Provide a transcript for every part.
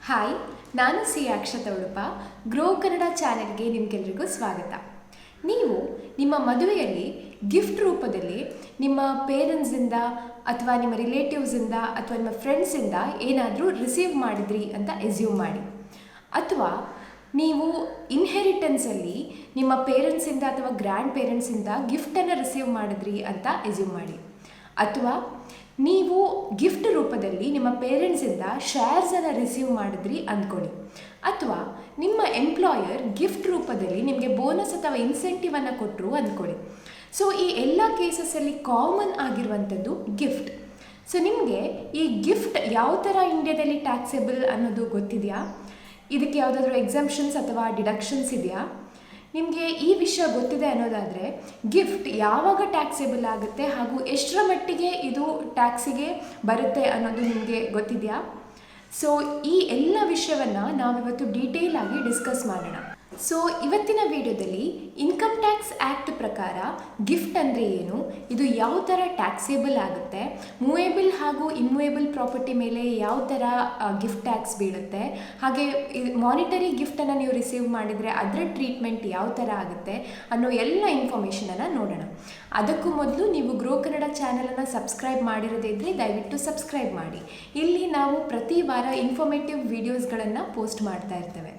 Hi, ನಾನು C Akshata Udupa. Grow Kannada ಚಾನೆಲ್ಗೆ ನಿಮಗೆಲ್ಲರಿಗೂ ಸ್ವಾಗತ. ನೀವು ನಿಮ್ಮ ಮದುವೆಯಲ್ಲಿ ಗಿಫ್ಟ್ ರೂಪದಲ್ಲಿ ನಿಮ್ಮ ಪೇರೆಂಟ್ಸಿಂದ ಅಥವಾ ನಿಮ್ಮ ರಿಲೇಟಿವ್ಸಿಂದ ಅಥವಾ ನಿಮ್ಮ ಫ್ರೆಂಡ್ಸಿಂದ ಏನಾದರೂ ರಿಸೀವ್ ಮಾಡಿದ್ರಿ ಅಂತ ಎಸ್ಯೂಮ್ ಮಾಡಿ. ಅಥವಾ ನೀವು ಇನ್ಹೆರಿಟೆನ್ಸಲ್ಲಿ ನಿಮ್ಮ ಪೇರೆಂಟ್ಸಿಂದ ಅಥವಾ ಗ್ರ್ಯಾಂಡ್ ಪೇರೆಂಟ್ಸಿಂದ ಗಿಫ್ಟನ್ನು ರಿಸೀವ್ ಮಾಡಿದ್ರಿ ಅಂತ ಎಸ್ಯೂಮ್ ಮಾಡಿ. ಅಥವಾ ನೀವು ಗಿಫ್ಟ್ ರೂಪದಲ್ಲಿ ನಿಮ್ಮ ಪೇರೆಂಟ್ಸಿಂದ ಶೇರ್ಸನ್ನು ರಿಸೀವ್ ಮಾಡಿದ್ರಿ ಅಂದ್ಕೊಳ್ಳಿ. ಅಥವಾ ನಿಮ್ಮ ಎಂಪ್ಲಾಯರ್ ಗಿಫ್ಟ್ ರೂಪದಲ್ಲಿ ನಿಮಗೆ ಬೋನಸ್ ಅಥವಾ ಇನ್ಸೆಂಟಿವನ್ನು ಕೊಟ್ಟರು ಅಂದ್ಕೊಳ್ಳಿ. ಸೊ ಈ ಎಲ್ಲ ಕೇಸಸಲ್ಲಿ ಕಾಮನ್ ಆಗಿರುವಂಥದ್ದು ಗಿಫ್ಟ್. ಸೊ ನಿಮಗೆ ಈ ಗಿಫ್ಟ್ ಯಾವ ಥರ ಇಂಡಿಯಾದಲ್ಲಿ ಟ್ಯಾಕ್ಸೇಬಲ್ ಅನ್ನೋದು ಗೊತ್ತಿದೆಯಾ? ಇದಕ್ಕೆ ಯಾವುದಾದ್ರೂ ಎಕ್ಸಂಪ್ಷನ್ಸ್ ಅಥವಾ ಡಿಡಕ್ಷನ್ಸ್ ಇದೆಯಾ? ನಿಮಗೆ ಈ ವಿಷಯ ಗೊತ್ತಿದೆ ಅನ್ನೋದಾದರೆ ಗಿಫ್ಟ್ ಯಾವಾಗ ಟ್ಯಾಕ್ಸೇಬಲ್ ಆಗುತ್ತೆ ಹಾಗೂ ಎಷ್ಟರ ಮಟ್ಟಿಗೆ ಇದು ಟ್ಯಾಕ್ಸಿಗೆ ಬರುತ್ತೆ ಅನ್ನೋದು ನಿಮಗೆ ಗೊತ್ತಿದೆಯಾ? ಸೊ ಈ ಎಲ್ಲ ವಿಷಯವನ್ನು ನಾವಿವತ್ತು ಡೀಟೇಲ್ ಆಗಿ ಡಿಸ್ಕಸ್ ಮಾಡೋಣ. ಸೊ ಇವತ್ತಿನ ವಿಡಿಯೋದಲ್ಲಿ ಇನ್ಕಮ್ ಟ್ಯಾಕ್ಸ್ ಆ್ಯಕ್ಟ್ ಪ್ರಕಾರ ಗಿಫ್ಟ್ ಅಂದರೆ ಏನು, ಇದು ಯಾವ ಥರ ಟ್ಯಾಕ್ಸೇಬಲ್ ಆಗುತ್ತೆ, ಮೂವೇಬಲ್ ಹಾಗೂ ಇಮ್ಮೂವೇಬಲ್ ಪ್ರಾಪರ್ಟಿ ಮೇಲೆ ಯಾವ ಥರ ಗಿಫ್ಟ್ ಟ್ಯಾಕ್ಸ್ ಬೀಳುತ್ತೆ, ಹಾಗೆ ಮಾನಿಟರಿ ಗಿಫ್ಟನ್ನು ನೀವು ರಿಸೀವ್ ಮಾಡಿದರೆ ಅದರ ಟ್ರೀಟ್ಮೆಂಟ್ ಯಾವ ಥರ ಆಗುತ್ತೆ ಅನ್ನೋ ಎಲ್ಲ ಇನ್ಫಾರ್ಮೇಷನನ್ನು ನೋಡೋಣ. ಅದಕ್ಕೂ ಮೊದಲು ನೀವು ಗ್ರೋ ಕನ್ನಡ ಚಾನಲನ್ನು ಸಬ್ಸ್ಕ್ರೈಬ್ ಮಾಡಿರೋದೇ ಇದ್ದರೆ ದಯವಿಟ್ಟು ಸಬ್ಸ್ಕ್ರೈಬ್ ಮಾಡಿ. ಇಲ್ಲಿ ನಾವು ಪ್ರತಿ ವಾರ ಇನ್ಫಾರ್ಮೇಟಿವ್ ವಿಡಿಯೋಸ್ಗಳನ್ನು ಪೋಸ್ಟ್ ಮಾಡ್ತಾ ಇರ್ತೇವೆ.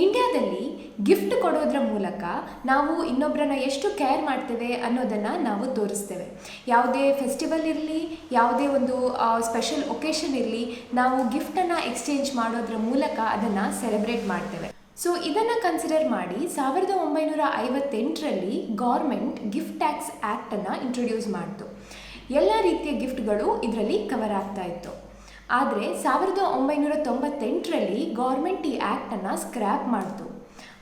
ಇಂಡಿಯಾದಲ್ಲಿ ಗಿಫ್ಟ್ ಕೊಡೋದ್ರ ಮೂಲಕ ನಾವು ಇನ್ನೊಬ್ಬರನ್ನ ಎಷ್ಟು ಕೇರ್ ಮಾಡ್ತೇವೆ ಅನ್ನೋದನ್ನು ನಾವು ತೋರಿಸ್ತೇವೆ. ಯಾವುದೇ ಫೆಸ್ಟಿವಲ್ ಇರಲಿ, ಯಾವುದೇ ಒಂದು ಸ್ಪೆಷಲ್ ಒಕೇಶನ್ ಇರಲಿ, ನಾವು ಗಿಫ್ಟನ್ನು ಎಕ್ಸ್ಚೇಂಜ್ ಮಾಡೋದ್ರ ಮೂಲಕ ಅದನ್ನು ಸೆಲೆಬ್ರೇಟ್ ಮಾಡ್ತೇವೆ. ಸೊ ಇದನ್ನು ಕನ್ಸಿಡರ್ ಮಾಡಿ 1958ರಲ್ಲಿ ಗೌರ್ಮೆಂಟ್ ಗಿಫ್ಟ್ ಟ್ಯಾಕ್ಸ್ ಆ್ಯಕ್ಟನ್ನು ಇಂಟ್ರೊಡ್ಯೂಸ್ ಮಾಡಿತು. ಎಲ್ಲ ರೀತಿಯ ಗಿಫ್ಟ್ಗಳು ಇದರಲ್ಲಿ ಕವರ್ ಆಗ್ತಾ ಇತ್ತು. ಆದರೆ 1998ರಲ್ಲಿ ಗೌರ್ಮೆಂಟ್ ಈ ಆ್ಯಕ್ಟನ್ನು ಸ್ಕ್ರ್ಯಾಪ್ ಮಾಡಿತು.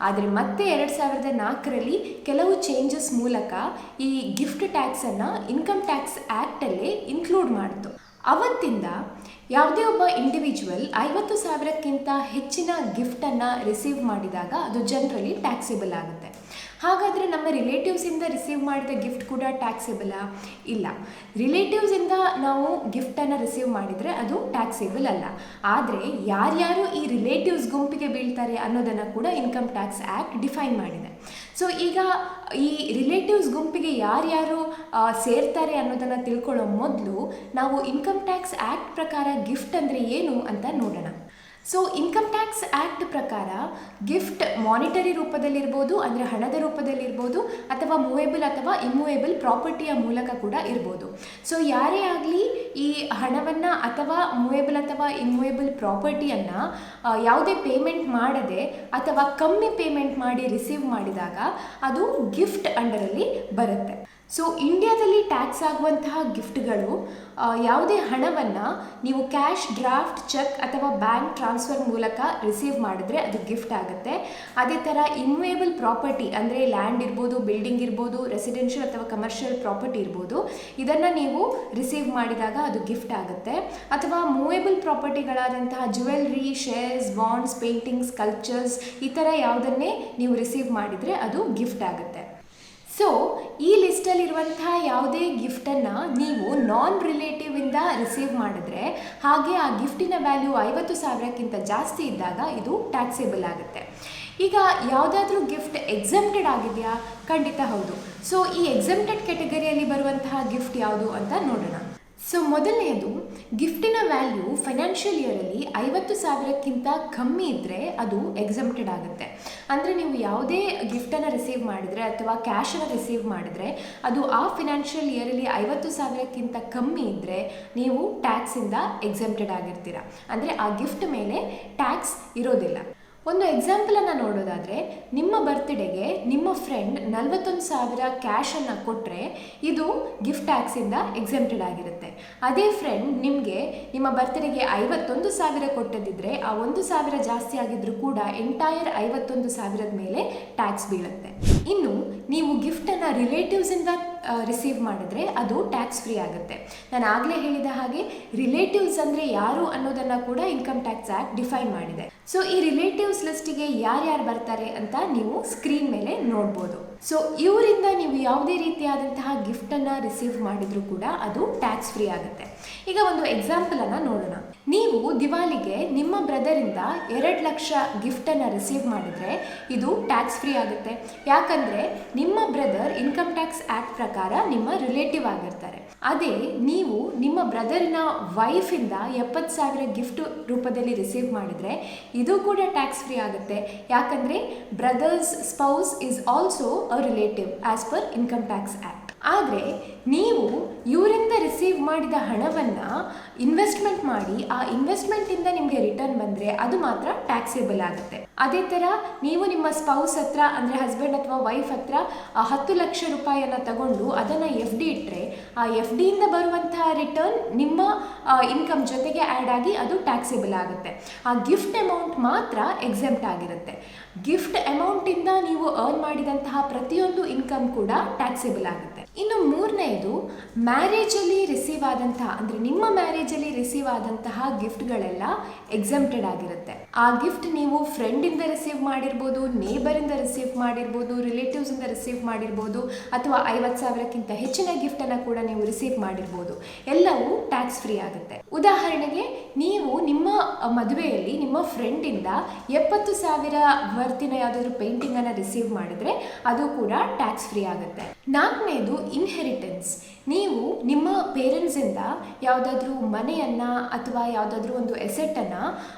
ಆದರೆ ಮತ್ತೆ 2004ರಲ್ಲಿ ಕೆಲವು ಚೇಂಜಸ್ ಮೂಲಕ ಈ ಗಿಫ್ಟ್ ಟ್ಯಾಕ್ಸನ್ನು ಇನ್ಕಮ್ ಟ್ಯಾಕ್ಸ್ ಆ್ಯಕ್ಟಲ್ಲೇ ಇನ್ಕ್ಲೂಡ್ ಮಾಡಿತು. ಅವತ್ತಿಂದ ಯಾವುದೇ ಒಬ್ಬ ಇಂಡಿವಿಜುವಲ್ 50,000ಕ್ಕಿಂತ ಹೆಚ್ಚಿನ ಗಿಫ್ಟನ್ನು ರಿಸೀವ್ ಮಾಡಿದಾಗ ಅದು ಜನರಲಿ ಟ್ಯಾಕ್ಸೇಬಲ್ ಆಗುತ್ತೆ. ಹಾಗಾದರೆ ನಮ್ಮ ರಿಲೇಟಿವ್ಸಿಂದ ರಿಸೀವ್ ಮಾಡಿದ ಗಿಫ್ಟ್ ಕೂಡ ಟ್ಯಾಕ್ಸೇಬಲಾ? ಇಲ್ಲ. ರಿಲೇಟಿವ್ಸಿಂದ ನಾವು ಗಿಫ್ಟನ್ನು ರಿಸೀವ್ ಮಾಡಿದರೆ ಅದು ಟ್ಯಾಕ್ಸೇಬಲ್ ಅಲ್ಲ. ಆದರೆ ಯಾರ್ಯಾರು ಈ ರಿಲೇಟಿವ್ಸ್ ಗುಂಪಿಗೆ ಬೀಳ್ತಾರೆ ಅನ್ನೋದನ್ನು ಕೂಡ ಇನ್ಕಮ್ ಟ್ಯಾಕ್ಸ್ ಆ್ಯಕ್ಟ್ ಡಿಫೈನ್ ಮಾಡಿದೆ. ಸೊ ಈಗ ಈ ರಿಲೇಟಿವ್ಸ್ ಗುಂಪಿಗೆ ಯಾರ್ಯಾರು ಸೇರ್ತಾರೆ ಅನ್ನೋದನ್ನು ತಿಳ್ಕೊಳ್ಳೋ ಮೊದಲು ನಾವು ಇನ್ಕಮ್ ಟ್ಯಾಕ್ಸ್ ಆ್ಯಕ್ಟ್ ಪ್ರಕಾರ ಗಿಫ್ಟ್ ಅಂದರೆ ಏನು ಅಂತ ನೋಡೋಣ. ಸೊ ಇನ್ಕಮ್ ಟ್ಯಾಕ್ಸ್ ಆ್ಯಕ್ಟ್ ಪ್ರಕಾರ ಗಿಫ್ಟ್ ಮಾನಿಟರಿ ರೂಪದಲ್ಲಿರ್ಬೋದು, ಅಂದರೆ ಹಣದ ರೂಪದಲ್ಲಿರ್ಬೋದು, ಅಥವಾ ಮೂವೇಬಲ್ ಅಥವಾ ಇಮ್ಮೂವೇಬಲ್ ಪ್ರಾಪರ್ಟಿಯ ಮೂಲಕ ಕೂಡ ಇರ್ಬೋದು. ಸೊ ಯಾರೇ ಆಗಲಿ ಈ ಹಣವನ್ನು ಅಥವಾ ಮೂವೇಬಲ್ ಅಥವಾ ಇಮ್ಮೂವೇಬಲ್ ಪ್ರಾಪರ್ಟಿಯನ್ನು ಯಾವುದೇ ಪೇಮೆಂಟ್ ಮಾಡದೆ ಅಥವಾ ಕಮ್ಮಿ ಪೇಮೆಂಟ್ ಮಾಡಿ ರಿಸೀವ್ ಮಾಡಿದಾಗ ಅದು ಗಿಫ್ಟ್ ಅಂಡರಲ್ಲಿ ಬರುತ್ತೆ. ಸೊ ಇಂಡಿಯಾದಲ್ಲಿ ಟ್ಯಾಕ್ಸ್ ಆಗುವಂತಹ ಗಿಫ್ಟ್ಗಳು ಯಾವುದೇ ಹಣವನ್ನು ನೀವು ಕ್ಯಾಶ್, ಡ್ರಾಫ್ಟ್, ಚೆಕ್ ಅಥವಾ ಬ್ಯಾಂಕ್ ಟ್ರಾನ್ಸ್ಫರ್ ಮೂಲಕ ರಿಸೀವ್ ಮಾಡಿದ್ರೆ ಅದು ಗಿಫ್ಟ್ ಆಗುತ್ತೆ. ಅದೇ ಥರ ಇಮ್ಮೂವೇಬಲ್ ಪ್ರಾಪರ್ಟಿ ಅಂದರೆ ಲ್ಯಾಂಡ್ ಇರ್ಬೋದು, ಬಿಲ್ಡಿಂಗ್ ಇರ್ಬೋದು, ರೆಸಿಡೆನ್ಷಿಯಲ್ ಅಥವಾ ಕಮರ್ಷಿಯಲ್ ಪ್ರಾಪರ್ಟಿ ಇರ್ಬೋದು, ಇದನ್ನು ನೀವು ರಿಸೀವ್ ಮಾಡಿದಾಗ ಅದು ಗಿಫ್ಟ್ ಆಗುತ್ತೆ. ಅಥವಾ ಮೂವೇಬಲ್ ಪ್ರಾಪರ್ಟಿಗಳಾದಂತಹ jewellery, shares, bonds, paintings, sculptures ಈ ಥರ ಯಾವುದನ್ನೇ ನೀವು ರಿಸೀವ್ ಮಾಡಿದರೆ ಅದು ಗಿಫ್ಟ್ ಆಗುತ್ತೆ. ಸೊ ಈ ಲಿಸ್ಟಲ್ಲಿರುವಂತಹ ಯಾವುದೇ ಗಿಫ್ಟನ್ನು ನೀವು ನಾನ್ ರಿಲೇಟಿವಿಂದ ರಿಸೀವ್ ಮಾಡಿದ್ರೆ, ಹಾಗೆ ಆ ಗಿಫ್ಟಿನ ವ್ಯಾಲ್ಯೂ 50,000ಕ್ಕಿಂತ ಜಾಸ್ತಿ ಇದ್ದಾಗ ಇದು ಟ್ಯಾಕ್ಸೇಬಲ್ ಆಗುತ್ತೆ. ಈಗ ಯಾವುದಾದ್ರೂ ಗಿಫ್ಟ್ ಎಕ್ಸೆಂಪ್ಟೆಡ್ ಆಗಿದೆಯಾ? ಖಂಡಿತ ಹೌದು. ಸೊ ಈ ಎಕ್ಸೆಂಪ್ಟೆಡ್ ಕ್ಯಾಟಗರಿಯಲ್ಲಿ ಬರುವಂತಹ ಗಿಫ್ಟ್ ಯಾವುದು ಅಂತ ನೋಡೋಣ. ಸೊ ಮೊದಲನೆಯದು, ಗಿಫ್ಟಿನ ವ್ಯಾಲ್ಯೂ ಫೈನಾನ್ಷಿಯಲ್ ಇಯರಲ್ಲಿ 50,000ಕ್ಕಿಂತ ಕಮ್ಮಿ ಇದ್ದರೆ ಅದು ಎಕ್ಸೆಂಪ್ಟೆಡ್ ಆಗುತ್ತೆ. ಅಂದರೆ ನೀವು ಯಾವುದೇ ಗಿಫ್ಟನ್ನು ರಿಸೀವ್ ಮಾಡಿದರೆ ಅಥವಾ ಕ್ಯಾಶನ್ನು ರಿಸೀವ್ ಮಾಡಿದ್ರೆ ಅದು ಆ ಫಿನಾನ್ಷಿಯಲ್ ಇಯರಲ್ಲಿ 50,000ಕ್ಕಿಂತ ಕಮ್ಮಿ ಇದ್ದರೆ ನೀವು ಟ್ಯಾಕ್ಸಿಂದ ಎಕ್ಸೆಂಪ್ಟೆಡ್ ಆಗಿರ್ತೀರ. ಅಂದರೆ ಆ ಗಿಫ್ಟ್ ಮೇಲೆ ಟ್ಯಾಕ್ಸ್ ಇರೋದಿಲ್ಲ. ಒಂದು ಎಕ್ಸಾಂಪಲನ್ನು ನೋಡೋದಾದರೆ, ನಿಮ್ಮ ಬರ್ತ್ಡೇಗೆ ನಿಮ್ಮ ಫ್ರೆಂಡ್ 41,000 ಕ್ಯಾಶನ್ನು ಕೊಟ್ಟರೆ ಇದು ಗಿಫ್ಟ್ ಟ್ಯಾಕ್ಸಿಂದ ಎಕ್ಸೆಂಪ್ಟೆಡ್ ಆಗಿರುತ್ತೆ. ಅದೇ ಫ್ರೆಂಡ್ ನಿಮಗೆ ನಿಮ್ಮ ಬರ್ತ್ಡೇಗೆ 51,000 ಕೊಟ್ಟದಿದ್ದರೆ ಆ 1,000 ಜಾಸ್ತಿ ಆಗಿದ್ರೂ ಕೂಡ ಎಂಟೈರ್ 51,000 ಮೇಲೆ ಟ್ಯಾಕ್ಸ್ ಬೀಳುತ್ತೆ. ಇನ್ನು ನೀವು ಗಿಫ್ಟನ್ನು ರಿಲೇಟಿವ್ಸಿಂದ ರಿಸೀವ್ ಮಾಡಿದ್ರೆ ಅದು ಟ್ಯಾಕ್ಸ್ ಫ್ರೀ ಆಗುತ್ತೆ. ನಾನು ಆಗಲೇ ಹೇಳಿದ ಹಾಗೆ ರಿಲೇಟಿವ್ಸ್ ಅಂದರೆ ಯಾರು ಅನ್ನೋದನ್ನು ಕೂಡ ಇನ್ಕಮ್ ಟ್ಯಾಕ್ಸ್ ಆ್ಯಕ್ಟ್ ಡಿಫೈನ್ ಮಾಡಿದೆ. ಸೊ ಈ ರಿಲೇಟಿವ್ಸ್ ಲಿಸ್ಟಿಗೆ ಯಾರ್ಯಾರು ಬರ್ತಾರೆ ಅಂತ ನೀವು ಸ್ಕ್ರೀನ್ ಮೇಲೆ ನೋಡ್ಬೋದು. ಸೊ ಇವರಿಂದ ನೀವು ಯಾವುದೇ ರೀತಿಯಾದಂತಹ ಗಿಫ್ಟನ್ನು ರಿಸೀವ್ ಮಾಡಿದರೂ ಕೂಡ ಅದು ಟ್ಯಾಕ್ಸ್ ಫ್ರೀ ಆಗುತ್ತೆ. ಈಗ ಒಂದು ಎಕ್ಸಾಂಪಲನ್ನು ನೋಡೋಣ. ನೀವು ದಿವಾಲಿಗೆ ನಿಮ್ಮ ಬ್ರದರಿಂದ 2 ಲಕ್ಷ ಗಿಫ್ಟನ್ನು ರಿಸೀವ್ ಮಾಡಿದರೆ ಇದು ಟ್ಯಾಕ್ಸ್ ಫ್ರೀ ಆಗುತ್ತೆ. ಯಾಕಂದರೆ ನಿಮ್ಮ ಬ್ರದರ್ ಇನ್ಕಮ್ ಟ್ಯಾಕ್ಸ್ ಆ್ಯಕ್ಟ್ ಪ್ರಕಾರ ನಿಮ್ಮ ರಿಲೇಟಿವ್ ಆಗಿರ್ತಾರೆ. ಅದೇ ನೀವು ನಿಮ್ಮ ಬ್ರದರಿನ ವೈಫಿಂದ 70,000 ಗಿಫ್ಟ್ ರೂಪದಲ್ಲಿ ರಿಸೀವ್ ಮಾಡಿದರೆ ಇದು ಕೂಡ ಟ್ಯಾಕ್ಸ್ ಫ್ರೀ ಆಗುತ್ತೆ. ಯಾಕಂದರೆ brothers spouse is also a relative as per income tax act. ಆದರೆ ನೀವು ಇವರಿಂದ ರಿಸೀವ್ ಮಾಡಿದ ಹಣವನ್ನು ಇನ್ವೆಸ್ಟ್ಮೆಂಟ್ ಮಾಡಿ ಆ ಇನ್ವೆಸ್ಟ್ಮೆಂಟಿಂದ ನಿಮಗೆ ರಿಟರ್ನ್ ಬಂದರೆ ಅದು ಮಾತ್ರ ಟ್ಯಾಕ್ಸೇಬಲ್ ಆಗುತ್ತೆ. ಅದೇ ಥರ ನೀವು ನಿಮ್ಮ ಸ್ಪೌಸ್ ಹತ್ರ ಅಂದರೆ ಹಸ್ಬೆಂಡ್ ಅಥವಾ ವೈಫ್ ಹತ್ರ 10 ಲಕ್ಷ ರೂಪಾಯಿಯನ್ನು ತಗೊಂಡು ಅದನ್ನು FD ಇಟ್ಟರೆ ಆ FD ಇಂದ ಬರುವಂತಹ ರಿಟರ್ನ್ ನಿಮ್ಮ ಇನ್ಕಮ್ ಜೊತೆಗೆ ಆ್ಯಡ್ ಆಗಿ ಅದು ಟ್ಯಾಕ್ಸೇಬಲ್ ಆಗುತ್ತೆ. ಆ ಗಿಫ್ಟ್ ಅಮೌಂಟ್ ಮಾತ್ರ ಎಕ್ಸೆಂಪ್ಟ್ ಆಗಿರುತ್ತೆ. ಗಿಫ್ಟ್ ಅಮೌಂಟಿಂದ ನೀವು ಅರ್ನ್ ಮಾಡಿದಂತಹ ಪ್ರತಿಯೊಂದು ಇನ್ಕಮ್ ಕೂಡ ಟ್ಯಾಕ್ಸೇಬಲ್ ಆಗುತ್ತೆ. ಇನ್ನು ಮೂರನೆಯದು, ಮ್ಯಾರೇಜಲ್ಲಿ ರಿಸೀವ್ ಆದಂತಹ ಅಂದರೆ ನಿಮ್ಮ ಮ್ಯಾರೇಜಲ್ಲಿ ರಿಸೀವ್ ಆದಂತಹ ಗಿಫ್ಟ್ಗಳೆಲ್ಲ ಎಕ್ಸೆಂಪ್ಟೆಡ್ ಆಗಿರುತ್ತೆ. ಆ ಗಿಫ್ಟ್ ನೀವು ಫ್ರೆಂಡಿಂದ ರಿಸೀವ್ ಮಾಡಿರ್ಬೋದು, ನೇಬರಿಂದ ರಿಸೀವ್ ಮಾಡಿರ್ಬೋದು, ರಿಲೇಟಿವ್ಸಿಂದ ರಿಸೀವ್ ಮಾಡಿರ್ಬೋದು, ಅಥವಾ 50,000ಕ್ಕಿಂತ ಹೆಚ್ಚಿನ ಗಿಫ್ಟನ್ನು ಕೂಡ ನೀವು ರಿಸೀವ್ ಮಾಡಿರ್ಬೋದು. ಎಲ್ಲವೂ ಟ್ಯಾಕ್ಸ್ ಫ್ರೀ ಆಗುತ್ತೆ. ಉದಾಹರಣೆಗೆ ನೀವು ನಿಮ್ಮ ಮದುವೆಯಲ್ಲಿ ನಿಮ್ಮ ಫ್ರೆಂಡಿಂದ 70,000 ವರ್ತಿನ ಯಾವುದಾದ್ರೂ ಪೇಂಟಿಂಗನ್ನು ರಿಸೀವ್ ಮಾಡಿದರೆ ಅದು ಕೂಡ ಟ್ಯಾಕ್ಸ್ ಫ್ರೀ ಆಗುತ್ತೆ. ನಾಲ್ಕನೇದು ಇನ್ಹೆರಿಟೆನ್ಸ್. ನೀವು ನಿಮ್ಮ ಪೇರೆಂಟ್ಸಿಂದ ಯಾವುದಾದ್ರೂ ಮನೆಯನ್ನು ಅಥವಾ ಯಾವುದಾದ್ರೂ ಒಂದು ಎಸೆಟನ್ನು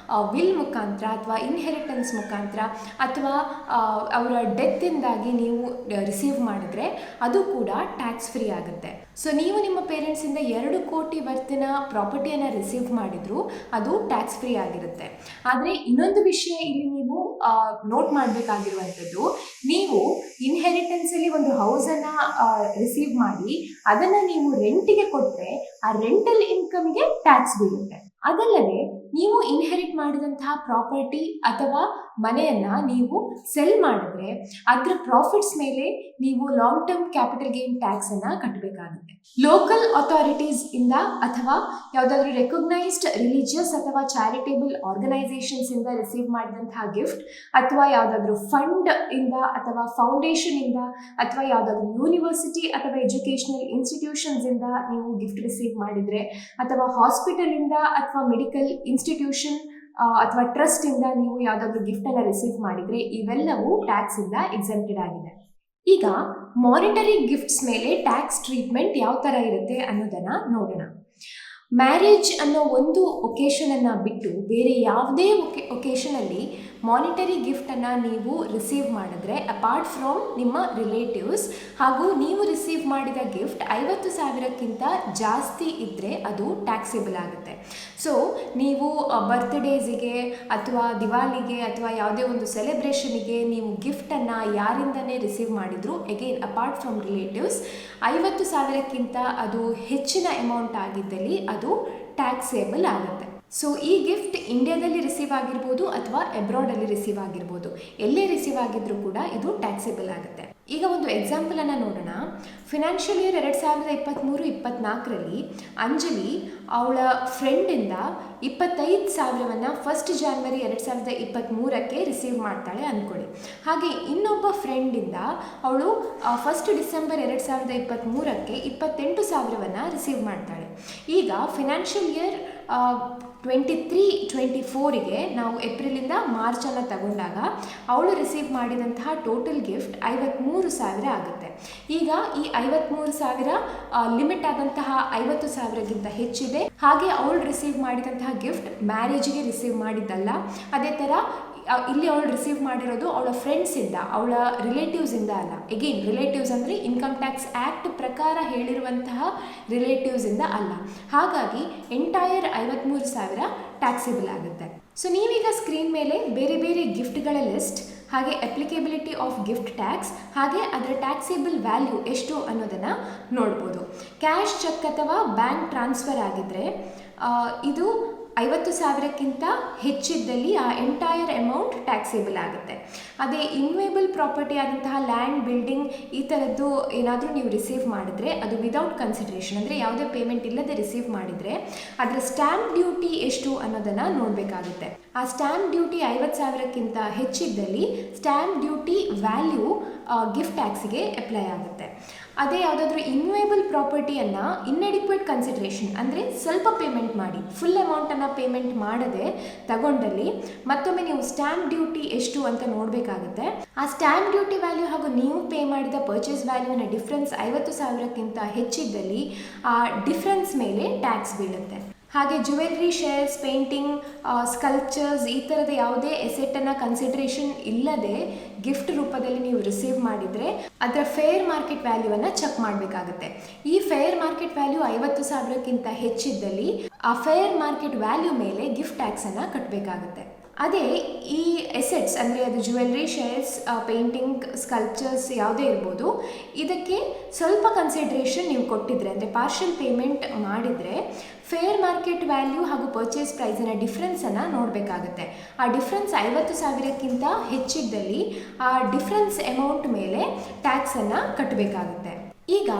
ವಿಲ್ ಮುಖಾಂತರ ಅಥವಾ ಇನ್ಹೆರಿಟೆನ್ಸ್ ಮುಖಾಂತರ ಅಥವಾ ಅವರ ಡೆತ್ತಿಂದಾಗಿ ನೀವು ರಿಸೀವ್ ಮಾಡಿದ್ರೆ ಅದು ಕೂಡ ಟ್ಯಾಕ್ಸ್ ಫ್ರೀ ಆಗುತ್ತೆ. ಸೊ ನೀವು ನಿಮ್ಮ ಪೇರೆಂಟ್ಸಿಂದ 2 ಕೋಟಿ ವರ್ತಿನ ಪ್ರಾಪರ್ಟಿಯನ್ನು ರಿಸೀವ್ ಮಾಡಿದ್ರು ಅದು ಟ್ಯಾಕ್ಸ್ ಫ್ರೀ ಆಗಿರುತ್ತೆ. ಆದರೆ ಇನ್ನೊಂದು ವಿಷಯ ಇಲ್ಲಿ ನೀವು ನೋಟ್ ಮಾಡಬೇಕಾಗಿರುವಂಥದ್ದು, ನೀವು ಇನ್ಹೆರಿಟೆನ್ಸಲ್ಲಿ ಒಂದು ಹೌಸನ್ನು ರಿಸೀವ್ ಮಾಡಿ ಅದನ್ನು ನೀವು ರೆಂಟಿಗೆ ಕೊಟ್ಟರೆ ಆ ರೆಂಟಲ್ ಇನ್ಕಮ್ಗೆ ಟ್ಯಾಕ್ಸ್ ಬೀಳುತ್ತೆ. ಅದಲ್ಲದೆ ನೀವು ಇನ್ಹೆರಿಟ್ ಮಾಡಿದಂತಹ ಪ್ರಾಪರ್ಟಿ ಅಥವಾ ಮನೆಯನ್ನು ನೀವು ಸೆಲ್ ಮಾಡಿದ್ರೆ ಅದರ ಪ್ರಾಫಿಟ್ಸ್ ಮೇಲೆ ನೀವು ಲಾಂಗ್ ಟರ್ಮ್ ಕ್ಯಾಪಿಟಲ್ ಗೇನ್ ಟ್ಯಾಕ್ಸನ್ನು ಕಟ್ಟಬೇಕಾಗುತ್ತೆ. ಲೋಕಲ್ ಅಥಾರಿಟೀಸ್ ಇಂದ ಅಥವಾ ಯಾವುದಾದ್ರೂ ರೆಕಗ್ನೈಸ್ಡ್ ರಿಲಿಜಿಯಸ್ ಅಥವಾ ಚಾರಿಟೇಬಲ್ ಆರ್ಗನೈಸೇಷನ್ಸ್ ಇಂದ ರಿಸೀವ್ ಮಾಡಿದಂತಹ ಗಿಫ್ಟ್ ಅಥವಾ ಯಾವುದಾದ್ರೂ ಫಂಡ್ ಇಂದ ಅಥವಾ ಫೌಂಡೇಶನ್ ಇಂದ ಅಥವಾ ಯಾವುದಾದ್ರೂ ಯೂನಿವರ್ಸಿಟಿ ಅಥವಾ ಎಜುಕೇಷನಲ್ ಇನ್ಸ್ಟಿಟ್ಯೂಷನ್ಸ್ ಇಂದ ನೀವು ಗಿಫ್ಟ್ ರಿಸೀವ್ ಮಾಡಿದರೆ ಅಥವಾ ಹಾಸ್ಪಿಟಲ್ ಇಂದ ಅಥವಾ ಮೆಡಿಕಲ್ ಇನ್ಸ್ಟಿಟ್ಯೂಷನ್ ಅಥವಾ ಟ್ರಸ್ಟ್ ಇಂದ ನೀವು ಯಾವುದಾದ್ರೂ ಗಿಫ್ಟನ್ನು ರಿಸೀವ್ ಮಾಡಿದರೆ ಇವೆಲ್ಲವೂ ಟ್ಯಾಕ್ಸ್ ಇಂದ ಎಕ್ಸೆಂಪ್ಟೆಡ್ ಆಗಿದೆ. ಈಗ ಮಾನಿಟರಿ ಗಿಫ್ಟ್ಸ್ ಮೇಲೆ ಟ್ಯಾಕ್ಸ್ ಟ್ರೀಟ್ಮೆಂಟ್ ಯಾವ ಥರ ಇರುತ್ತೆ ಅನ್ನೋದನ್ನು ನೋಡೋಣ. ಮ್ಯಾರೇಜ್ ಅನ್ನೋ ಒಂದು ಒಕೇಶನನ್ನು ಬಿಟ್ಟು ಬೇರೆ ಯಾವುದೇ ಒಕೇಶನಲ್ಲಿ ಮಾನಿಟರಿ ಗಿಫ್ಟನ್ನು ನೀವು ರಿಸೀವ್ ಮಾಡಿದ್ರೆ ಅಪಾರ್ಟ್ ಫ್ರಮ್ ನಿಮ್ಮ ರಿಲೇಟಿವ್ಸ್ ಹಾಗೂ ನೀವು ರಿಸೀವ್ ಮಾಡಿದ ಗಿಫ್ಟ್ 50,000ಕ್ಕಿಂತ ಜಾಸ್ತಿ ಇದ್ದರೆ ಅದು ಟ್ಯಾಕ್ಸೇಬಲ್ ಆಗುತ್ತೆ. ಸೊ ನೀವು ಬರ್ತ್ಡೇಸಿಗೆ ಅಥವಾ ದಿವಾಲಿಗೆ ಅಥವಾ ಯಾವುದೇ ಒಂದು ಸೆಲೆಬ್ರೇಷನಿಗೆ ನೀವು ಗಿಫ್ಟನ್ನು ಯಾರಿಂದನೇ ರಿಸೀವ್ ಮಾಡಿದ್ರು ಅಗೇನ್ ಅಪಾರ್ಟ್ ಫ್ರಮ್ ರಿಲೇಟಿವ್ಸ್ 50,000ಕ್ಕಿಂತ ಅದು ಹೆಚ್ಚಿನ ಅಮೌಂಟ್ ಆಗಿದ್ದಲ್ಲಿ ಅದು ಟ್ಯಾಕ್ಸೇಬಲ್ ಆಗುತ್ತೆ. ಸೊ ಈ ಗಿಫ್ಟ್ ಇಂಡಿಯಾದಲ್ಲಿ ರಿಸೀವ್ ಆಗಿರ್ಬೋದು ಅಥವಾ ಅಬ್ರಾಡಲ್ಲಿ ರಿಸೀವ್ ಆಗಿರ್ಬೋದು, ಎಲ್ಲೇ ರಿಸೀವ್ ಆಗಿದ್ರೂ ಕೂಡ ಇದು ಟ್ಯಾಕ್ಸೇಬಲ್ ಆಗುತ್ತೆ. ಈಗ ಒಂದು ಎಕ್ಸಾಂಪಲನ್ನು ನೋಡೋಣ. ಫಿನಾನ್ಷಿಯಲ್ ಇಯರ್ 2023-24ರಲ್ಲಿ ಅಂಜಲಿ ಅವಳ ಫ್ರೆಂಡಿಂದ 25,000ವನ್ನು 1 ಜನವರಿ 2023ಕ್ಕೆ ರಿಸೀವ್ ಮಾಡ್ತಾಳೆ ಅಂದ್ಕೊಳ್ಳಿ. ಹಾಗೆ ಇನ್ನೊಬ್ಬ ಫ್ರೆಂಡಿಂದ ಅವಳು 1 ಡಿಸೆಂಬರ್ 2023ಕ್ಕೆ 28,000ವನ್ನು ರಿಸೀವ್ ಮಾಡ್ತಾಳೆ. ಈಗ ಫಿನಾನ್ಷಿಯಲ್ ಇಯರ್ 23-24ಗೆ ನಾವು ಏಪ್ರಿಲಿಂದ ಮಾರ್ಚನ್ನು ತಗೊಂಡಾಗ ಅವಳು ರಿಸೀವ್ ಮಾಡಿದಂತಹ ಟೋಟಲ್ ಗಿಫ್ಟ್ 53,000 ಆಗುತ್ತೆ. ಈಗ ಈ 53,000 ಲಿಮಿಟ್ ಆದಂತಹ 50,000ಗಿಂತ ಹೆಚ್ಚಿದೆ. ಹಾಗೆ ಅವಳು ರಿಸೀವ್ ಮಾಡಿದಂತಹ ಗಿಫ್ಟ್ ಮ್ಯಾರೇಜಿಗೆ ರಿಸೀವ್ ಮಾಡಿದ್ದಲ್ಲ. ಅದೇ ಥರ ಇಲ್ಲಿ ಅವಳು ರಿಸೀವ್ ಮಾಡಿರೋದು ಅವಳ ಫ್ರೆಂಡ್ಸಿಂದ, ಅವಳ ರಿಲೇಟಿವ್ಸಿಂದ ಅಲ್ಲ. ಎಗೇನ್ ರಿಲೇಟಿವ್ಸ್ ಅಂದರೆ ಇನ್ಕಮ್ ಟ್ಯಾಕ್ಸ್ ಆ್ಯಕ್ಟ್ ಪ್ರಕಾರ ಹೇಳಿರುವಂತಹ ರಿಲೇಟಿವ್ಸಿಂದ ಅಲ್ಲ. ಹಾಗಾಗಿ ಎಂಟೈರ್ 53,000 ಟ್ಯಾಕ್ಸೇಬಲ್ ಆಗುತ್ತೆ. ಸೊ ನೀವೀಗ ಸ್ಕ್ರೀನ್ ಮೇಲೆ ಬೇರೆ ಬೇರೆ ಗಿಫ್ಟ್ಗಳ ಲಿಸ್ಟ್ ಹಾಗೆ ಅಪ್ಲಿಕೇಬಿಲಿಟಿ ಆಫ್ ಗಿಫ್ಟ್ ಟ್ಯಾಕ್ಸ್ ಹಾಗೆ ಅದರ ಟ್ಯಾಕ್ಸೇಬಲ್ ವ್ಯಾಲ್ಯೂ ಎಷ್ಟು ಅನ್ನೋದನ್ನು ನೋಡ್ಬೋದು. ಕ್ಯಾಶ್ ಚೆಕ್ ಅಥವಾ ಬ್ಯಾಂಕ್ ಟ್ರಾನ್ಸ್ಫರ್ ಆಗಿದ್ದರೆ ಇದು 50,000ಕ್ಕಿಂತ ಹೆಚ್ಚಿದ್ದಲ್ಲಿ ಆ ಎಂಟೈರ್ ಅಮೌಂಟ್ ಟ್ಯಾಕ್ಸೇಬಲ್ ಆಗುತ್ತೆ. ಅದೇ ಇನ್ವೇಬಲ್ ಪ್ರಾಪರ್ಟಿ ಆದಂತಹ ಲ್ಯಾಂಡ್, ಬಿಲ್ಡಿಂಗ್ ಈ ಥರದ್ದು ಏನಾದರೂ ನೀವು ರಿಸೀವ್ ಮಾಡಿದ್ರೆ ಅದು ವಿದೌಟ್ ಕನ್ಸಿಡ್ರೇಷನ್, ಅಂದರೆ ಯಾವುದೇ ಪೇಮೆಂಟ್ ಇಲ್ಲದೆ ರಿಸೀವ್ ಮಾಡಿದರೆ ಅದರ ಸ್ಟ್ಯಾಂಪ್ ಡ್ಯೂಟಿ ಎಷ್ಟು ಅನ್ನೋದನ್ನು ನೋಡಬೇಕಾಗುತ್ತೆ. ಆ ಸ್ಟ್ಯಾಂಪ್ ಡ್ಯೂಟಿ 50,000ಕ್ಕಿಂತ ಹೆಚ್ಚಿದ್ದಲ್ಲಿ ಸ್ಟ್ಯಾಂಪ್ ಡ್ಯೂಟಿ ವ್ಯಾಲ್ಯೂ ಗಿಫ್ಟ್ ಟ್ಯಾಕ್ಸಿಗೆ ಅಪ್ಲೈ ಆಗುತ್ತೆ. ಅದೇ ಯಾವುದಾದ್ರೂ ಇನ್ವೇಬಲ್ ಪ್ರಾಪರ್ಟಿಯನ್ನು ಇನ್ಎಡಿಕ್ವೇಟ್ ಕನ್ಸಿಡ್ರೇಷನ್, ಅಂದರೆ ಸ್ವಲ್ಪ ಪೇಮೆಂಟ್ ಮಾಡಿ ಫುಲ್ ಅಮೌಂಟನ್ನು ಪೇಮೆಂಟ್ ಮಾಡದೆ ತಗೊಂಡಲ್ಲಿ ಮತ್ತೊಮ್ಮೆ ನೀವು ಸ್ಟ್ಯಾಂಪ್ ಡ್ಯೂಟಿ ಎಷ್ಟು ಅಂತ ನೋಡಬೇಕಾಗುತ್ತೆ. ಆ ಸ್ಟ್ಯಾಂಪ್ ಡ್ಯೂಟಿ ವ್ಯಾಲ್ಯೂ ಹಾಗೂ ನೀವು ಪೇ ಮಾಡಿದ ಪರ್ಚೇಸ್ ವ್ಯಾಲ್ಯೂನ ಡಿಫ್ರೆನ್ಸ್ 50,000ಕ್ಕಿಂತ ಹೆಚ್ಚಿದ್ದಲ್ಲಿ ಆ ಡಿಫ್ರೆನ್ಸ್ ಮೇಲೆ ಟ್ಯಾಕ್ಸ್ ಬೀಳುತ್ತೆ. ಹಾಗೆ ಜ್ಯುವೆಲ್ರಿ, ಶೇರ್ಸ್, ಪೇಂಟಿಂಗ್, ಸ್ಕಲ್ಪ್ಚರ್ಸ್ ಈ ಥರದ ಯಾವುದೇ ಎಸೆಟನ್ನು ಕನ್ಸಿಡ್ರೇಷನ್ ಇಲ್ಲದೆ ಗಿಫ್ಟ್ ರೂಪದಲ್ಲಿ ನೀವು ರಿಸೀವ್ ಮಾಡಿದರೆ ಅದರ ಫೇರ್ ಮಾರ್ಕೆಟ್ ವ್ಯಾಲ್ಯೂವನ್ನು ಚೆಕ್ ಮಾಡಬೇಕಾಗುತ್ತೆ. ಈ ಫೇರ್ ಮಾರ್ಕೆಟ್ ವ್ಯಾಲ್ಯೂ 50,000ಕ್ಕಿಂತ ಹೆಚ್ಚಿದ್ದಲ್ಲಿ ಆ ಫೇರ್ ಮಾರ್ಕೆಟ್ ವ್ಯಾಲ್ಯೂ ಮೇಲೆ ಗಿಫ್ಟ್ ಟ್ಯಾಕ್ಸನ್ನು ಕಟ್ಟಬೇಕಾಗುತ್ತೆ. ಅದೇ ಈ ಎಸೆಟ್ಸ್ ಅಂದರೆ ಅದು ಜ್ಯುವೆಲ್ರಿ, ಶೇರ್ಸ್, ಪೇಂಟಿಂಗ್, ಸ್ಕಲ್ಪ್ಚರ್ಸ್ ಯಾವುದೇ ಇರ್ಬೋದು, ಇದಕ್ಕೆ ಸ್ವಲ್ಪ ಕನ್ಸಿಡ್ರೇಷನ್ ನೀವು ಕೊಟ್ಟಿದ್ರೆ ಅಂದರೆ ಪಾರ್ಷಿಯಲ್ ಪೇಮೆಂಟ್ ಮಾಡಿದರೆ ಫೇರ್ ಮಾರ್ಕೆಟ್ ವ್ಯಾಲ್ಯೂ ಹಾಗೂ ಪರ್ಚೇಸ್ ಪ್ರೈಸಿನ ಡಿಫ್ರೆನ್ಸನ್ನು ನೋಡಬೇಕಾಗುತ್ತೆ. ಆ ಡಿಫ್ರೆನ್ಸ್ 50,000ಕ್ಕಿಂತ ಹೆಚ್ಚಿದ್ದಲ್ಲಿ ಆ ಡಿಫ್ರೆನ್ಸ್ ಅಮೌಂಟ್ ಮೇಲೆ ಟ್ಯಾಕ್ಸನ್ನು ಕಟ್ಟಬೇಕಾಗುತ್ತೆ. ಈಗ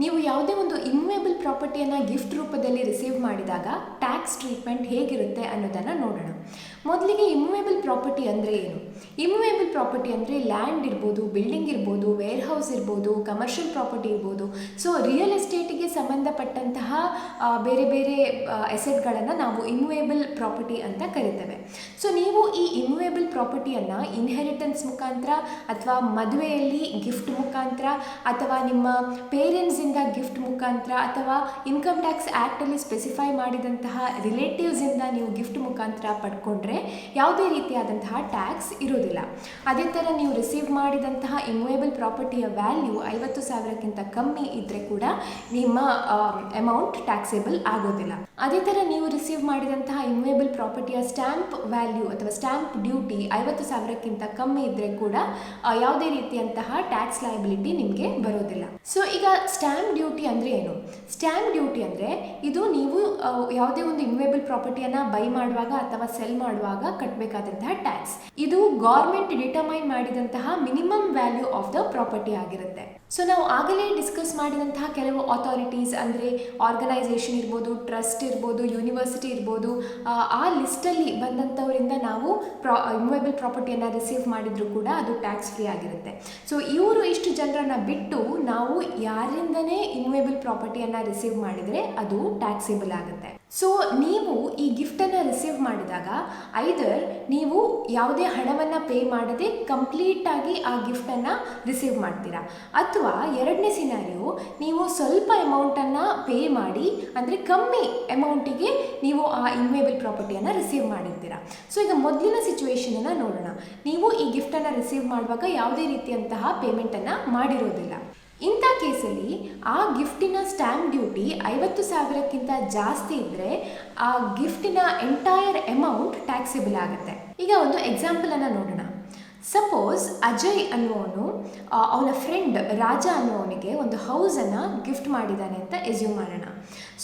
ನೀವು ಯಾವುದೇ ಒಂದು ಇನ್ವೇಬಲ್ ಪ್ರಾಪರ್ಟಿಯನ್ನು ಗಿಫ್ಟ್ ರೂಪದಲ್ಲಿ ರಿಸೀವ್ ಮಾಡಿದಾಗ ಟ್ಯಾಕ್ಸ್ ಟ್ರೀಟ್ಮೆಂಟ್ ಹೇಗಿರುತ್ತೆ ಅನ್ನೋದನ್ನು ನೋಡೋಣ. ಮೊದಲಿಗೆ ಇಮ್ಯೂವೇಬಲ್ ಪ್ರಾಪರ್ಟಿ ಅಂದರೆ ಏನು? ಇಮ್ಯೂವೇಬಲ್ ಪ್ರಾಪರ್ಟಿ ಅಂದರೆ ಲ್ಯಾಂಡ್ ಇರ್ಬೋದು, ಬಿಲ್ಡಿಂಗ್ ಇರ್ಬೋದು, ವೇರ್ ಹೌಸ್ ಇರ್ಬೋದು, ಕಮರ್ಷಿಯಲ್ ಪ್ರಾಪರ್ಟಿ ಇರ್ಬೋದು. ಸೊ ರಿಯಲ್ ಎಸ್ಟೇಟಿಗೆ ಸಂಬಂಧಪಟ್ಟಂತಹ ಬೇರೆ ಬೇರೆ ಎಸೆಟ್ಗಳನ್ನು ನಾವು ಇಮ್ಯೂವೇಬಲ್ ಪ್ರಾಪರ್ಟಿ ಅಂತ ಕರಿತೇವೆ. ಸೊ ನೀವು ಈ ಇಮ್ಯೂವೇಬಲ್ ಪ್ರಾಪರ್ಟಿಯನ್ನು ಇನ್ಹೆರಿಟೆನ್ಸ್ ಮುಖಾಂತರ ಅಥವಾ ಮದುವೆಯಲ್ಲಿ ಗಿಫ್ಟ್ ಮುಖಾಂತರ ಅಥವಾ ನಿಮ್ಮ ಪೇರೆಂಟ್ಸಿಂದ ಗಿಫ್ಟ್ ಮುಖಾಂತರ ಅಥವಾ ಇನ್ಕಮ್ ಟ್ಯಾಕ್ಸ್ ಆ್ಯಕ್ಟಲ್ಲಿ ಸ್ಪೆಸಿಫೈ ಮಾಡಿದಂತಹ ರಿಲೇಟಿವ್ಸಿಂದ ನೀವು ಗಿಫ್ಟ್ ಮುಖಾಂತರ ಪಡ್ಕೊಂಡ್ರೆ ಯಾವುದೇ ರೀತಿಯಾದಂತಹ ಟ್ಯಾಕ್ಸ್ ಇರೋದಿಲ್ಲ. ಅದೇ ಥರ ನೀವು ರಿಸೀವ್ ಮಾಡಿದಂತಹ ಇಮ್ಯೂವೇಬಲ್ ಪ್ರಾಪರ್ಟಿಯ ವ್ಯಾಲ್ಯೂ 50,000ಕ್ಕಿಂತ ಕಮ್ಮಿ ಇದ್ದರೆ ಕೂಡ ನಿಮ್ಮ ಅಮೌಂಟ್ ಟ್ಯಾಕ್ಸೇಬಲ್ ಆಗೋದಿಲ್ಲ. ಅದೇ ಥರ ನೀವು ರಿಸೀವ್ ಮಾಡಿದಂತಹ ಇಮ್ಯೂವೇಬಲ್ ಪ್ರಾಪರ್ಟಿಯ ಸ್ಟ್ಯಾಂಪ್ ವ್ಯಾಲ್ಯೂ ಅಥವಾ ಸ್ಟ್ಯಾಂಪ್ ಡ್ಯೂಟಿ 50,000ಕ್ಕಿಂತ ಕಮ್ಮಿ ಇದ್ದರೆ ಕೂಡ ಯಾವುದೇ ರೀತಿಯಂತಹ ಟ್ಯಾಕ್ಸ್ ಲಯಬಿಲಿಟಿ ನಿಮಗೆ ಬರೋದಿಲ್ಲ. ಸೊ ಈಗ ಸ್ಟ್ಯಾಂಪ್ ಡ್ಯೂಟಿ ಅಂದರೆ ಏನು? ಸ್ಟ್ಯಾಂಪ್ ಡ್ಯೂಟಿ ಅಂದರೆ ಇದು ನೀವು ಯಾವುದೇ ಒಂದು ಇಮ್ಯೂವೇಬಲ್ ಪ್ರಾಪರ್ಟಿಯನ್ನು ಬೈ ಮಾಡುವಾಗ ಅಥವಾ ಸೆಲ್ ಮಾಡುವಾಗ ಕಟ್ಟಬೇಕಾದಂತಹ ಟ್ಯಾಕ್ಸ್. ಇದು ಗೌರ್ಮೆಂಟ್ ಡಿಟರ್ಮೈನ್ ಮಾಡಿದಂತಹ minimum value of the property ಆಗಿರುತ್ತೆ. ಸೊ ನಾವು ಆಗಲೇ ಡಿಸ್ಕಸ್ ಮಾಡಿದಂತಹ ಕೆಲವು ಅಥಾರಿಟೀಸ್ ಅಂದರೆ ಆರ್ಗನೈಸೇಷನ್ ಇರ್ಬೋದು, ಟ್ರಸ್ಟ್ ಇರ್ಬೋದು, ಯೂನಿವರ್ಸಿಟಿ ಇರ್ಬೋದು, ಆ ಲಿಸ್ಟಲ್ಲಿ ಬಂದಂಥವರಿಂದ ನಾವು ಇಮ್ಯೂವೇಬಲ್ ಪ್ರಾಪರ್ಟಿಯನ್ನು ರಿಸೀವ್ ಮಾಡಿದರೂ ಕೂಡ ಅದು ಟ್ಯಾಕ್ಸ್ ಫ್ರೀ ಆಗಿರುತ್ತೆ. ಸೊ ಇವರು ಇಷ್ಟು ಜನರನ್ನು ಬಿಟ್ಟು ನಾವು ಯಾರಿಂದನೇ ಇಮ್ಯೂವೇಬಲ್ ಪ್ರಾಪರ್ಟಿಯನ್ನು ರಿಸೀವ್ ಮಾಡಿದರೆ ಅದು ಟ್ಯಾಕ್ಸೇಬಲ್ ಆಗುತ್ತೆ. ಸೊ ನೀವು ಈ ಗಿಫ್ಟನ್ನು ರಿಸೀವ್ ಮಾಡಿದಾಗ ಐದರ್ ನೀವು ಯಾವುದೇ ಹಣವನ್ನು ಪೇ ಮಾಡದೆ ಕಂಪ್ಲೀಟಾಗಿ ಆ ಗಿಫ್ಟನ್ನು ರಿಸೀವ್ ಮಾಡ್ತೀರಾ, ಅಥವಾ ಎರಡನೇ ಸಿನಾರಿಯೋ ನೀವು ಸ್ವಲ್ಪ ಅಮೌಂಟನ್ನು ಪೇ ಮಾಡಿ ಅಂದರೆ ಕಮ್ಮಿ ಅಮೌಂಟಿಗೆ ನೀವು ಆ ಇಮ್ಯೂವೇಬಲ್ ಪ್ರಾಪರ್ಟಿಯನ್ನು ರಿಸೀವ್ ಮಾಡಿರ್ತೀರಾ. ಸೊ ಈಗ ಮೊದಲಿನ ಸಿಚುವೇಷನನ್ನು ನೋಡೋಣ. ನೀವು ಈ ಗಿಫ್ಟನ್ನು ರಿಸೀವ್ ಮಾಡುವಾಗ ಯಾವುದೇ ರೀತಿಯಂತಹ ಪೇಮೆಂಟನ್ನು ಮಾಡಿರೋದಿಲ್ಲ. ಇಂಥ ಕೇಸಲ್ಲಿ ಆ ಗಿಫ್ಟಿನ ಸ್ಟ್ಯಾಂಪ್ ಡ್ಯೂಟಿ 50,000ಕ್ಕಿಂತ ಜಾಸ್ತಿ ಇದ್ದರೆ ಆ ಗಿಫ್ಟಿನ ಎಂಟೈರ್ ಅಮೌಂಟ್ ಟ್ಯಾಕ್ಸೇಬಲ್ ಆಗುತ್ತೆ. ಈಗ ಒಂದು ಎಕ್ಸಾಂಪಲನ್ನು ನೋಡೋಣ. ಸಪೋಸ್ ಅಜಯ್ ಅನ್ನುವನು ಅವನ ಫ್ರೆಂಡ್ ರಾಜ ಅನ್ನುವನಿಗೆ ಒಂದು ಹೌಸನ್ನು ಗಿಫ್ಟ್ ಮಾಡಿದ್ದಾನೆ ಅಂತ ಎಸ್ಯೂಮ್ ಮಾಡೋಣ.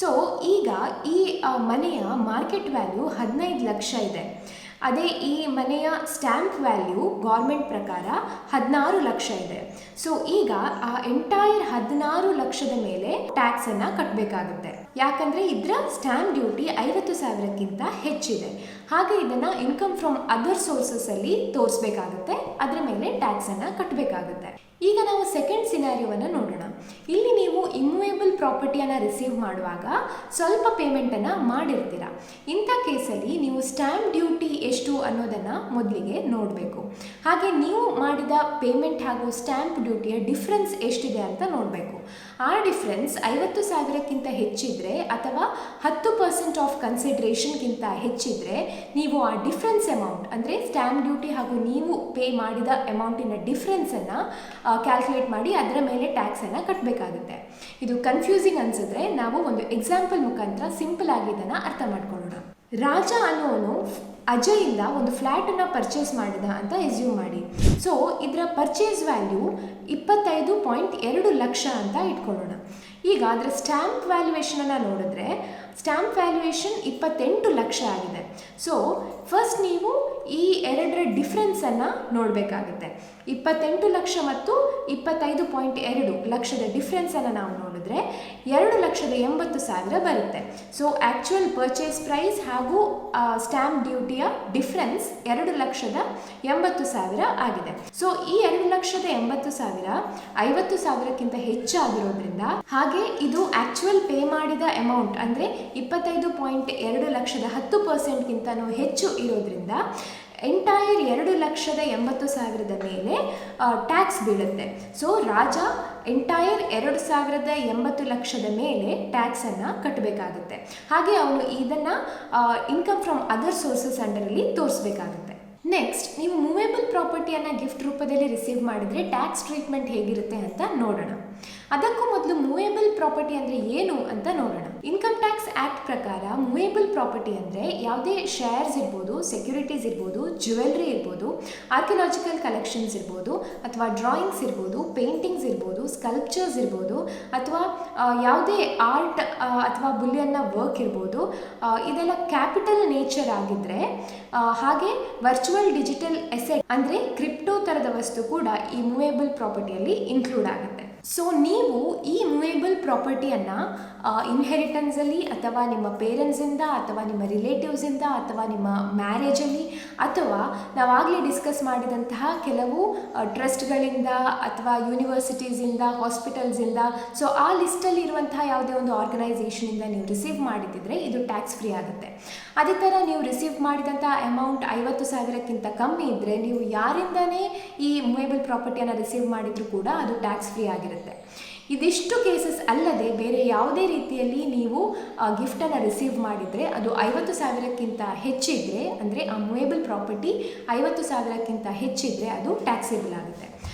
ಸೊ ಈಗ ಈ ಮನೆಯ ಮಾರ್ಕೆಟ್ ವ್ಯಾಲ್ಯೂ 15 ಲಕ್ಷ ಇದೆ. ಅದೇ ಈ ಮನೆಯ ಸ್ಟ್ಯಾಂಪ್ ವ್ಯಾಲ್ಯೂ ಗೌರ್ಮೆಂಟ್ ಪ್ರಕಾರ 16 ಲಕ್ಷ ಇದೆ. ಸೊ ಈಗ ಆ ಎಂಟೈರ್ 16 ಲಕ್ಷದ ಮೇಲೆ ಟ್ಯಾಕ್ಸನ್ನು ಕಟ್ಟಬೇಕಾಗುತ್ತೆ. ಯಾಕಂದರೆ ಇದರ ಸ್ಟ್ಯಾಂಪ್ ಡ್ಯೂಟಿ 50,000ಕ್ಕಿಂತ ಹೆಚ್ಚಿದೆ. ಹಾಗೆ ಇದನ್ನು ಇನ್ಕಮ್ ಫ್ರಮ್ ಅದರ್ ಸೋರ್ಸಸಲ್ಲಿ ತೋರಿಸ್ಬೇಕಾಗುತ್ತೆ, ಅದರ ಮೇಲೆ ಟ್ಯಾಕ್ಸನ್ನು ಕಟ್ಟಬೇಕಾಗುತ್ತೆ. ಈಗ ನಾವು ಸೆಕೆಂಡ್ ಸಿನಾರಿಯೋವನ್ನು ನೋಡೋಣ. ಇಲ್ಲಿ ನೀವು ಇಮ್ಯೂವೇಬಲ್ ಪ್ರಾಪರ್ಟಿಯನ್ನು ರಿಸೀವ್ ಮಾಡುವಾಗ ಸ್ವಲ್ಪ ಪೇಮೆಂಟನ್ನು ಮಾಡಿರ್ತೀರ. ಇಂಥ ಕೇಸಲ್ಲಿ ನೀವು ಸ್ಟ್ಯಾಂಪ್ ಡ್ಯೂಟಿ ಎಷ್ಟು ಅನ್ನೋದನ್ನು ಮೊದಲಿಗೆ ನೋಡಬೇಕು. ಹಾಗೆ ನೀವು ಮಾಡಿದ ಪೇಮೆಂಟ್ ಹಾಗೂ ಸ್ಟ್ಯಾಂಪ್ ಡ್ಯೂಟಿಯ ಡಿಫ್ರೆನ್ಸ್ ಎಷ್ಟಿದೆ ಅಂತ ನೋಡಬೇಕು. ಆ ಡಿಫ್ರೆನ್ಸ್ 50,000ಕ್ಕಿಂತ ಹೆಚ್ಚಿದ್ರೆ ಅಥವಾ 10% ಆಫ್ ಕನ್ಸಿಡ್ರೇಷನ್ಗಿಂತ ಹೆಚ್ಚಿದ್ರೆ ನೀವು ಆ ಡಿಫ್ರೆನ್ಸ್ ಅಮೌಂಟ್ ಅಂದರೆ ಸ್ಟ್ಯಾಂಪ್ ಡ್ಯೂಟಿ ಹಾಗೂ ನೀವು ಪೇ ಮಾಡಿದ ಅಮೌಂಟಿನ ಡಿಫ್ರೆನ್ಸನ್ನು ಕ್ಯಾಲ್ಕುಲೇಟ್ ಮಾಡಿ ಅದರ ಮೇಲೆ ಟ್ಯಾಕ್ಸನ್ನು ಕಟ್ಟಬೇಕಾಗುತ್ತೆ. ಇದು ಕನ್ಫ್ಯೂಸಿಂಗ್ ಅನಿಸಿದ್ರೆ ನಾವು ಒಂದು ಎಕ್ಸಾಂಪಲ್ ಮುಖಾಂತರ ಸಿಂಪಲ್ ಆಗಿ ಇದನ್ನು ಅರ್ಥ ಮಾಡ್ಕೊಳ್ಳೋಣ. ರಾಜ ಅನ್ನೋನು ಅಜಯಿಂದ ಒಂದು ಫ್ಲ್ಯಾಟನ್ನು ಪರ್ಚೇಸ್ ಮಾಡಿದ ಅಂತ ಎಸ್ಯೂಮ್ ಮಾಡಿ. ಸೊ ಇದರ ಪರ್ಚೇಸ್ ವ್ಯಾಲ್ಯೂ 25.2 ಲಕ್ಷ ಅಂತ ಇಟ್ಕೊಳ್ಳೋಣ. ಈಗ ಅದರ ಸ್ಟ್ಯಾಂಪ್ ವ್ಯಾಲ್ಯೂಯೇಷನನ್ನು ನೋಡಿದ್ರೆ ಸ್ಟ್ಯಾಂಪ್ ವ್ಯಾಲ್ಯೂಯೇಷನ್ 28 ಲಕ್ಷ ಆಗಿದೆ. ಸೊ ಫಸ್ಟ್ ನೀವು ಈ ಎರಡರ ಡಿಫ್ರೆನ್ಸನ್ನು ನೋಡಬೇಕಾಗುತ್ತೆ. 28 ಲಕ್ಷ ಮತ್ತು 25.2 ಲಕ್ಷದ ಡಿಫ್ರೆನ್ಸನ್ನು ನಾವು ನೋಡಿದ್ರೆ 2,80,000 ಬರುತ್ತೆ. ಸೊ ಆ್ಯಕ್ಚುಯಲ್ ಪರ್ಚೇಸ್ ಪ್ರೈಸ್ ಹಾಗೂ ಸ್ಟ್ಯಾಂಪ್ ಡ್ಯೂಟಿಯ ಡಿಫ್ರೆನ್ಸ್ 2,80,000 ಆಗಿದೆ. ಸೊ ಈ 2,80,000 50,000ಕ್ಕಿಂತ ಹೆಚ್ಚಾಗಿರೋದ್ರಿಂದ, ಹಾಗೆ ಇದು ಆ್ಯಕ್ಚುಯಲ್ ಪೇ ಮಾಡಿದ ಅಮೌಂಟ್ ಅಂದರೆ 25.2 ಲಕ್ಷದ 10%ಗಿಂತನೂ ಹೆಚ್ಚು ಇರೋದ್ರಿಂದ ಎಂಟೈರ್ 2,80,000 ಮೇಲೆ ಟ್ಯಾಕ್ಸ್ ಬೀಳುತ್ತೆ. ಸೊ ರಾಜ ಎಂಟೈರ್ 2,80,000 ಮೇಲೆ ಟ್ಯಾಕ್ಸನ್ನು ಕಟ್ಟಬೇಕಾಗುತ್ತೆ. ಹಾಗೆ ಅವನು ಇದನ್ನು ಇನ್ಕಮ್ ಫ್ರಮ್ ಅದರ್ ಸೋರ್ಸಸ್ ಅಂಡರಲ್ಲಿ ತೋರಿಸಬೇಕಾಗುತ್ತೆ. ನೆಕ್ಸ್ಟ್, ನೀವು ಮೂವೇಬಲ್ ಪ್ರಾಪರ್ಟಿಯನ್ನು ಗಿಫ್ಟ್ ರೂಪದಲ್ಲಿ ರಿಸೀವ್ ಮಾಡಿದರೆ ಟ್ಯಾಕ್ಸ್ ಟ್ರೀಟ್ಮೆಂಟ್ ಹೇಗಿರುತ್ತೆ ಅಂತ ನೋಡೋಣ. ಅದಕ್ಕೂ ಮೊದಲು ಮೂವೇಬಲ್ ಪ್ರಾಪರ್ಟಿ ಅಂದರೆ ಏನು ಅಂತ ನೋಡೋಣ. ಇನ್ಕಮ್ ಟ್ಯಾಕ್ಸ್ ಆ್ಯಕ್ಟ್ ಪ್ರಕಾರ ಮೂವೇಬಲ್ ಪ್ರಾಪರ್ಟಿ ಅಂದರೆ ಯಾವುದೇ ಶೇರ್ಸ್ ಇರ್ಬೋದು, ಸೆಕ್ಯೂರಿಟೀಸ್ ಇರ್ಬೋದು, ಜ್ಯುವೆಲ್ರಿ ಇರ್ಬೋದು, ಆರ್ಕಿಯಾಲಜಿಕಲ್ ಕಲೆಕ್ಷನ್ಸ್ ಇರ್ಬೋದು, ಅಥವಾ ಡ್ರಾಯಿಂಗ್ಸ್ ಇರ್ಬೋದು, ಪೇಂಟಿಂಗ್ಸ್ ಇರ್ಬೋದು, ಸ್ಕಲ್ಪ್ಚರ್ಸ್ ಇರ್ಬೋದು, ಅಥವಾ ಯಾವುದೇ ಆರ್ಟ್ ಅಥವಾ ಬುಲಿಯನ್ನ ವರ್ಕ್ ಇರ್ಬೋದು. ಇದೆಲ್ಲ ಕ್ಯಾಪಿಟಲ್ ನೇಚರ್ ಆಗಿದ್ದರೆ, ಹಾಗೆ ವರ್ಚುವಲ್ ಡಿಜಿಟಲ್ ಎಸೆಟ್ ಅಂದರೆ ಕ್ರಿಪ್ಟೋ ಥರದ ವಸ್ತು ಕೂಡ ಈ ಮೂವೇಬಲ್ ಪ್ರಾಪರ್ಟಿಯಲ್ಲಿ ಇನ್ಕ್ಲೂಡ್ ಆಗುತ್ತೆ. ಸೊ ನೀವು ಈ ಮೂವೇಬಲ್ ಪ್ರಾಪರ್ಟಿಯನ್ನು ಇನ್ಹೆರಿಟೆನ್ಸಲ್ಲಿ ಅಥವಾ ನಿಮ್ಮ ಪೇರೆಂಟ್ಸಿಂದ ಅಥವಾ ನಿಮ್ಮ ರಿಲೇಟಿವ್ಸಿಂದ ಅಥವಾ ನಿಮ್ಮ ಮ್ಯಾರೇಜಲ್ಲಿ ಅಥವಾ ನಾವಾಗಲೇ ಡಿಸ್ಕಸ್ ಮಾಡಿದಂತಹ ಕೆಲವು ಟ್ರಸ್ಟ್ಗಳಿಂದ ಅಥವಾ ಯೂನಿವರ್ಸಿಟೀಸಿಂದ, ಹಾಸ್ಪಿಟಲ್ಸಿಂದ, ಸೊ ಆ ಲಿಸ್ಟಲ್ಲಿ ಇರುವಂತಹ ಯಾವುದೇ ಒಂದು ಆರ್ಗನೈಸೇಷನಿಂದ ನೀವು ರಿಸೀವ್ ಮಾಡಿದ್ದರೆ ಇದು ಟ್ಯಾಕ್ಸ್ ಫ್ರೀ ಆಗುತ್ತೆ. ಅದೇ ಥರ ನೀವು ರಿಸೀವ್ ಮಾಡಿದಂಥ ಅಮೌಂಟ್ 50,000ಕ್ಕಿಂತ ಕಮ್ಮಿ ಇದ್ದರೆ ನೀವು ಯಾರಿಂದನೇ ಈ ಮೂವೇಬಲ್ ಪ್ರಾಪರ್ಟಿಯನ್ನು ರಿಸೀವ್ ಮಾಡಿದರೂ ಕೂಡ ಅದು ಟ್ಯಾಕ್ಸ್ ಫ್ರೀ ಆಗಿರುತ್ತೆ. ಇದಿಷ್ಟು ಕೇಸಸ್ ಅಲ್ಲದೆ ಬೇರೆ ಯಾವುದೇ ರೀತಿಯಲ್ಲಿ ನೀವು ಗಿಫ್ಟನ್ನು ರಿಸೀವ್ ಮಾಡಿದರೆ ಅದು 50,000ಕ್ಕಿಂತ ಹೆಚ್ಚಿದ್ದರೆ, ಅಂದರೆ ಆ ಮೂವೇಬಲ್ ಪ್ರಾಪರ್ಟಿ 50,000ಕ್ಕಿಂತ ಹೆಚ್ಚಿದ್ದರೆ ಅದು ಟ್ಯಾಕ್ಸೇಬಲ್ ಆಗುತ್ತೆ.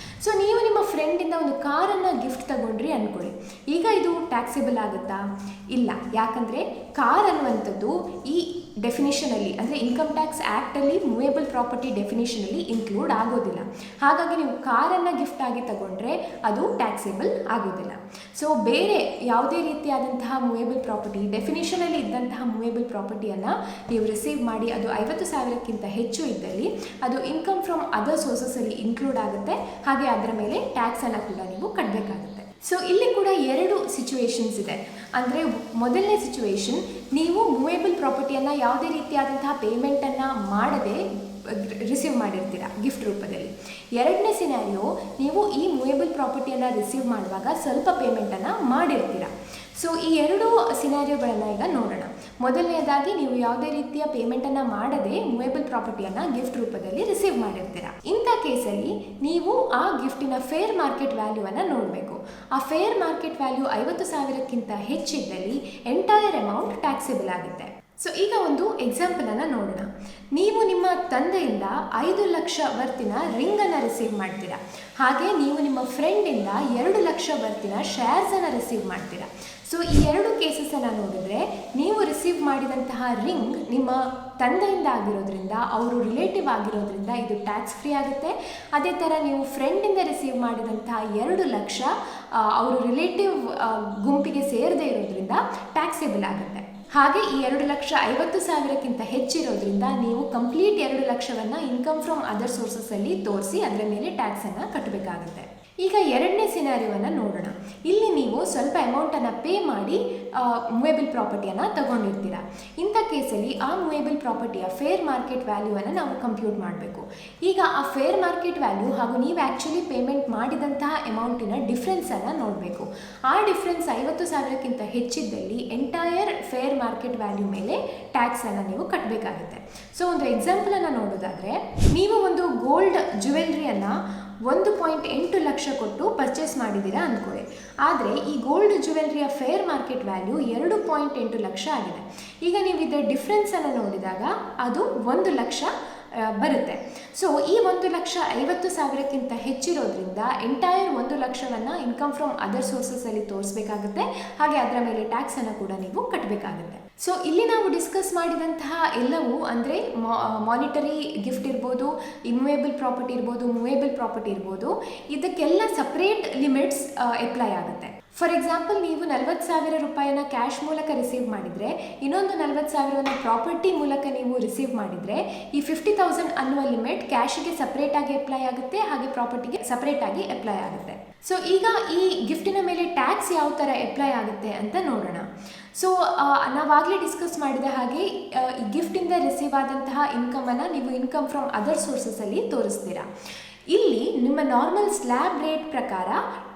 ಸೊ ನೀವು ನಿಮ್ಮ ಫ್ರೆಂಡಿಂದ ಒಂದು ಕಾರನ್ನು ಗಿಫ್ಟ್ ತಗೊಂಡ್ರಿ ಅಂದ್ಕೊಳ್ಳಿ. ಈಗ ಇದು ಟ್ಯಾಕ್ಸೇಬಲ್ ಆಗುತ್ತಾ? ಇಲ್ಲ. ಯಾಕಂದರೆ ಕಾರ್ ಅನ್ನುವಂಥದ್ದು ಈ ಡೆಫಿನಿಷನಲ್ಲಿ, ಅಂದರೆ ಇನ್ಕಮ್ ಟ್ಯಾಕ್ಸ್ ಆ್ಯಕ್ಟಲ್ಲಿ ಮೂವೇಬಲ್ ಪ್ರಾಪರ್ಟಿ ಡೆಫಿನಿಷನಲ್ಲಿ ಇನ್ಕ್ಲೂಡ್ ಆಗೋದಿಲ್ಲ. ಹಾಗಾಗಿ ನೀವು ಕಾರನ್ನು ಗಿಫ್ಟ್ ಆಗಿ ತಗೊಂಡ್ರೆ ಅದು ಟ್ಯಾಕ್ಸೇಬಲ್ ಆಗೋದಿಲ್ಲ. ಸೊ ಬೇರೆ ಯಾವುದೇ ರೀತಿಯಾದಂತಹ ಮೂವೇಬಲ್ ಪ್ರಾಪರ್ಟಿ, ಡೆಫಿನಿಷನಲ್ಲಿ ಇದ್ದಂತಹ ಮೂವೇಬಲ್ ಪ್ರಾಪರ್ಟಿಯನ್ನು ನೀವು ರಿಸೀವ್ ಮಾಡಿ ಅದು 50,000ಕ್ಕಿಂತ ಹೆಚ್ಚು ಇದ್ದಲ್ಲಿ ಅದು ಇನ್ಕಮ್ ಫ್ರಮ್ ಅದರ್ ಸೋರ್ಸಸಲ್ಲಿ ಇನ್ಕ್ಲೂಡ್ ಆಗುತ್ತೆ. ಹಾಗೆ ಅದರ ಮೇಲೆ ಟ್ಯಾಕ್ಸನ್ನು ಕೂಡ ನೀವು ಕಟ್ಟಬೇಕಾಗುತ್ತೆ. ಸೊ ಇಲ್ಲಿ ಕೂಡ ಎರಡು ಸಿಚುವೇಶನ್ಸ್ ಇದೆ. ಅಂದರೆ ಮೊದಲನೇ ಸಿಚುವೇಶನ್, ನೀವು ಮೂವೇಬಲ್ ಪ್ರಾಪರ್ಟಿಯನ್ನು ಯಾವುದೇ ರೀತಿಯಾದಂತಹ ಪೇಮೆಂಟನ್ನು ಮಾಡದೆ ರಿಸೀವ್ ಮಾಡಿರ್ತೀರ ಗಿಫ್ಟ್ ರೂಪದಲ್ಲಿ. ಎರಡನೇ ಸಿನಾರಿಯೋ, ನೀವು ಈ ಮೂವೇಬಲ್ ಪ್ರಾಪರ್ಟಿಯನ್ನು ರಿಸೀವ್ ಮಾಡುವಾಗ ಸ್ವಲ್ಪ ಪೇಮೆಂಟನ್ನು ಮಾಡಿರ್ತೀರ. ಸೊ ಈ ಎರಡು ಸಿನಾರಿಯೋಗಳನ್ನು ಈಗ ನೋಡೋಣ. ಮೊದಲನೇದಾಗಿ, ನೀವು ಯಾವುದೇ ರೀತಿಯ ಪೇಮೆಂಟನ್ನು ಮಾಡದೆ ಮೂವೇಬಲ್ ಪ್ರಾಪರ್ಟಿಯನ್ನು ಗಿಫ್ಟ್ ರೂಪದಲ್ಲಿ ರಿಸೀವ್ ಮಾಡಿರ್ತೀರ. ಇಂಥ ಕೇಸಲ್ಲಿ ನೀವು ಆ ಗಿಫ್ಟಿನ ಫೇರ್ ಮಾರ್ಕೆಟ್ ವ್ಯಾಲ್ಯೂವನ್ನು ನೋಡಬೇಕು. ಆ ಫೇರ್ ಮಾರ್ಕೆಟ್ ವ್ಯಾಲ್ಯೂ 50,000ಕ್ಕಿಂತ ಹೆಚ್ಚಿದ್ದಲ್ಲಿ ಎಂಟೈರ್ ಅಮೌಂಟ್ ಟ್ಯಾಕ್ಸೇಬಲ್ ಆಗುತ್ತೆ. ಸೊ ಈಗ ಒಂದು ಎಕ್ಸಾಂಪಲನ್ನು ನೋಡೋಣ. ನೀವು ನಿಮ್ಮ ತಂದೆಯಿಂದ 5 ಲಕ್ಷ ವರ್ತಿನ ರಿಂಗನ್ನು ರಿಸೀವ್ ಮಾಡ್ತೀರಾ. ಹಾಗೆ ನೀವು ನಿಮ್ಮ ಫ್ರೆಂಡಿಂದ 2 ಲಕ್ಷ ವರ್ತಿನ ಶೇರ್ಸನ್ನು ರಿಸೀವ್ ಮಾಡ್ತೀರಾ. ಸೊ ಈ ಎರಡು ಕೇಸಸನ್ನು ನೋಡಿದ್ರೆ, ನೀವು ರಿಸೀವ್ ಮಾಡಿದಂತಹ ರಿಂಗ್ ನಿಮ್ಮ ತಂದೆಯಿಂದ ಆಗಿರೋದ್ರಿಂದ, ಅವರು ರಿಲೇಟಿವ್ ಆಗಿರೋದ್ರಿಂದ ಇದು ಟ್ಯಾಕ್ಸ್ ಫ್ರೀ ಆಗುತ್ತೆ. ಅದೇ ಥರ ನೀವು ಫ್ರೆಂಡಿಂದ ರಿಸೀವ್ ಮಾಡಿದಂತಹ 2 ಲಕ್ಷ ಅವರು ರಿಲೇಟಿವ್ ಗುಂಪಿಗೆ ಸೇರದೇ ಇರೋದ್ರಿಂದ ಟ್ಯಾಕ್ಸೇಬಲ್ ಆಗುತ್ತೆ. ಹಾಗೆ ಈ 2,50,000ಕ್ಕಿಂತ ಹೆಚ್ಚಿರೋದ್ರಿಂದ ನೀವು ಕಂಪ್ಲೀಟ್ 2 ಲಕ್ಷವನ್ನು ಇನ್ಕಮ್ ಫ್ರಮ್ ಅದರ್ ಸೋರ್ಸಸಲ್ಲಿ ತೋರಿಸಿ ಅದರ ಮೇಲೆ ಟ್ಯಾಕ್ಸನ್ನು ಕಟ್ಟಬೇಕಾಗುತ್ತೆ. ಈಗ ಎರಡನೇ ಸಿನಾರಿಯೋವನ್ನು ನೋಡೋಣ. ಇಲ್ಲಿ ನೀವು ಸ್ವಲ್ಪ ಅಮೌಂಟನ್ನು ಪೇ ಮಾಡಿ ಮೂವೇಬಲ್ ಪ್ರಾಪರ್ಟಿಯನ್ನು ತಗೊಂಡಿರ್ತೀರ. ಇಂಥ ಕೇಸಲ್ಲಿ ಆ ಮೂವೇಬಲ್ ಪ್ರಾಪರ್ಟಿಯ ಫೇರ್ ಮಾರ್ಕೆಟ್ ವ್ಯಾಲ್ಯೂವನ್ನು ನಾವು ಕಂಪ್ಯೂಟ್ ಮಾಡಬೇಕು. ಈಗ ಆ ಫೇರ್ ಮಾರ್ಕೆಟ್ ವ್ಯಾಲ್ಯೂ ಹಾಗೂ ನೀವು ಆ್ಯಕ್ಚುಲಿ ಪೇಮೆಂಟ್ ಮಾಡಿದಂತಹ ಅಮೌಂಟಿನ ಡಿಫ್ರೆನ್ಸನ್ನು ನೋಡಬೇಕು. ಆ ಡಿಫ್ರೆನ್ಸ್ 50,000ಕ್ಕಿಂತ ಹೆಚ್ಚಿದ್ದಲ್ಲಿ ಎಂಟೈರ್ ಫೇರ್ ಮಾರ್ಕೆಟ್ ವ್ಯಾಲ್ಯೂ ಮೇಲೆ ಟ್ಯಾಕ್ಸನ್ನು ನೀವು ಕಟ್ಟಬೇಕಾಗುತ್ತೆ. ಸೊ ಒಂದು ಎಕ್ಸಾಂಪಲನ್ನು ನೋಡೋದಾದರೆ, ನೀವು ಒಂದು ಗೋಲ್ಡ್ ಜ್ಯುವೆಲ್ರಿಯನ್ನು 1.8 ಲಕ್ಷ ಕೊಟ್ಟು ಪರ್ಚೇಸ್ ಮಾಡಿದ್ದೀರಾ ಅಂದ್ಕೊಳ್ಳಿ. ಆದರೆ ಈ ಗೋಲ್ಡ್ ಜ್ಯುವೆಲ್ರಿಯ ಫೇರ್ ಮಾರ್ಕೆಟ್ ವ್ಯಾಲ್ಯೂ 2.8 ಲಕ್ಷ ಆಗಿದೆ. ಈಗ ನೀವು ಇದರ ಡಿಫ್ರೆನ್ಸನ್ನು ನೋಡಿದಾಗ ಅದು 1 ಲಕ್ಷ ಬರುತ್ತೆ. ಸೊ ಈ 1,50,000ಕ್ಕಿಂತ ಹೆಚ್ಚಿರೋದ್ರಿಂದ ಎಂಟೈರ್ 1,00,000ವನ್ನು ಇನ್ಕಮ್ ಫ್ರಮ್ ಅದರ್ ಸೋರ್ಸಸ್ ಅಲ್ಲಿ ತೋರಿಸಬೇಕಾಗುತ್ತೆ, ಹಾಗೆ ಅದರ ಮೇಲೆ ಟ್ಯಾಕ್ಸ್ ಅನ್ನು ಕೂಡ ನೀವು ಕಟ್ಟಬೇಕಾಗುತ್ತೆ. ಸೊ ಇಲ್ಲಿ ನಾವು ಡಿಸ್ಕಸ್ ಮಾಡಿದಂತಹ ಎಲ್ಲವೂ ಅಂದರೆ ಮಾನಿಟರಿ ಗಿಫ್ಟ್ ಇರ್ಬೋದು, ಇಮ್ಯೂವೇಬಲ್ ಪ್ರಾಪರ್ಟಿ ಇರ್ಬೋದು, ಮೂವೇಬಲ್ ಪ್ರಾಪರ್ಟಿ ಇರ್ಬೋದು, ಇದಕ್ಕೆಲ್ಲ ಸಪ್ರೇಟ್ ಲಿಮಿಟ್ಸ್ ಅಪ್ಲೈ ಆಗುತ್ತೆ. ಫಾರ್ ಎಕ್ಸಾಂಪಲ್, ನೀವು 40,000 ರೂಪಾಯಿನ ಕ್ಯಾಶ್ ಮೂಲಕ ರಿಸೀವ್ ಮಾಡಿದರೆ, ಇನ್ನೊಂದು 40,000ನ ಪ್ರಾಪರ್ಟಿ ಮೂಲಕ ನೀವು ರಿಸೀವ್ ಮಾಡಿದರೆ, ಈ 50,000 ಅನ್ನುವ ಲಿಮಿಟ್ ಕ್ಯಾಶಿಗೆ ಸಪ್ರೇಟಾಗಿ ಅಪ್ಲೈ ಆಗುತ್ತೆ, ಹಾಗೆ ಪ್ರಾಪರ್ಟಿಗೆ ಸಪ್ರೇಟಾಗಿ ಅಪ್ಲೈ ಆಗುತ್ತೆ. ಸೊ ಈಗ ಈ ಗಿಫ್ಟಿನ ಮೇಲೆ ಟ್ಯಾಕ್ಸ್ ಯಾವ ಥರ ಅಪ್ಲೈ ಆಗುತ್ತೆ ಅಂತ ನೋಡೋಣ. ಸೊ ನಾವಾಗಲೇ ಡಿಸ್ಕಸ್ ಮಾಡಿದ ಹಾಗೆ ಈ ಗಿಫ್ಟಿಂದ ರಿಸೀವ್ ಆದಂತಹ ಇನ್ಕಮನ್ನು ನೀವು ಇನ್ಕಮ್ ಫ್ರಮ್ ಅದರ್ ಸೋರ್ಸಸಲ್ಲಿ ತೋರಿಸ್ತೀರಾ. ಇಲ್ಲಿ ನಿಮ್ಮ ನಾರ್ಮಲ್ ಸ್ಲ್ಯಾಬ್ ರೇಟ್ ಪ್ರಕಾರ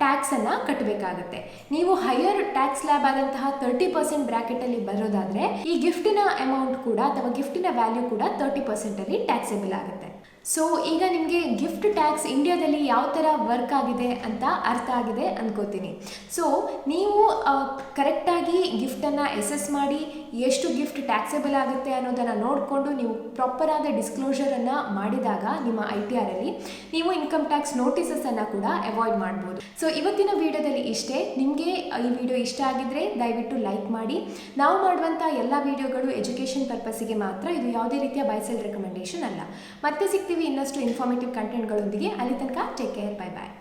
ಟ್ಯಾಕ್ಸನ್ನು ಕಟ್ಟಬೇಕಾಗುತ್ತೆ. ನೀವು ಹೈಯರ್ ಟ್ಯಾಕ್ಸ್ ಸ್ಲ್ಯಾಬ್ ಆದಂತಹ 30% ಬ್ರ್ಯಾಕೆಟಲ್ಲಿ ಬರೋದಾದರೆ ಈ ಗಿಫ್ಟಿನ ಅಮೌಂಟ್ ಕೂಡ ಅಥವಾ ಗಿಫ್ಟಿನ ವ್ಯಾಲ್ಯೂ ಕೂಡ 30%ಅಲ್ಲಿ ಟ್ಯಾಕ್ಸೇಬಲ್ ಆಗುತ್ತೆ. ಸೊ ಈಗ ನಿಮಗೆ ಗಿಫ್ಟ್ ಟ್ಯಾಕ್ಸ್ ಇಂಡಿಯಾದಲ್ಲಿ ಯಾವ ಥರ ವರ್ಕ್ ಆಗಿದೆ ಅಂತ ಅರ್ಥ ಆಗಿದೆ ಅಂದ್ಕೋತೀನಿ. ಸೊ ನೀವು ಕರೆಕ್ಟಾಗಿ ಗಿಫ್ಟನ್ನು ಎಸೆಸ್ ಮಾಡಿ ಎಷ್ಟು ಗಿಫ್ಟ್ ಟ್ಯಾಕ್ಸೇಬಲ್ ಆಗುತ್ತೆ ಅನ್ನೋದನ್ನು ನೋಡಿಕೊಂಡು ನೀವು ಪ್ರಾಪರಾದ ಡಿಸ್ಕ್ಲೋಷರನ್ನು ಮಾಡಿದಾಗ ನಿಮ್ಮ ITR ಅಲ್ಲಿ ನೀವು ಇನ್ಕಮ್ ಟ್ಯಾಕ್ಸ್ ನೋಟಿಸಸನ್ನು ಕೂಡ ಅವಾಯ್ಡ್ ಮಾಡ್ಬೋದು. ಸೊ ಇವತ್ತಿನ ವಿಡಿಯೋದಲ್ಲಿ ಇಷ್ಟೇ. ನಿಮಗೆ ಈ ವಿಡಿಯೋ ಇಷ್ಟ ಆಗಿದ್ದರೆ ದಯವಿಟ್ಟು ಲೈಕ್ ಮಾಡಿ. ನಾವು ಮಾಡುವಂಥ ಎಲ್ಲ ವಿಡಿಯೋಗಳು ಎಜುಕೇಷನ್ ಪರ್ಪಸ್ಸಿಗೆ ಮಾತ್ರ, ಇದು ಯಾವುದೇ ರೀತಿಯ ಬೈ ಸೆಲ್ ರೆಕಮೆಂಡೇಷನ್ ಅಲ್ಲ. ಮತ್ತೆ ಸಿಗ್ತೀವಿ ಇನ್ನಷ್ಟು ಇನ್ಫಾರ್ಮೇಟಿವ್ ಕಂಟೆಂಟ್ಗಳೊಂದಿಗೆ. ಅಲ್ಲಿ ತನಕ take care, bye bye.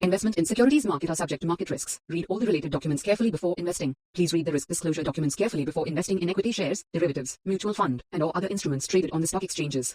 Investment in securities market are subject to market risks. Read all the related documents carefully before investing. Please read the risk disclosure documents carefully before investing in equity shares, derivatives, mutual fund, and or other instruments traded on the stock exchanges.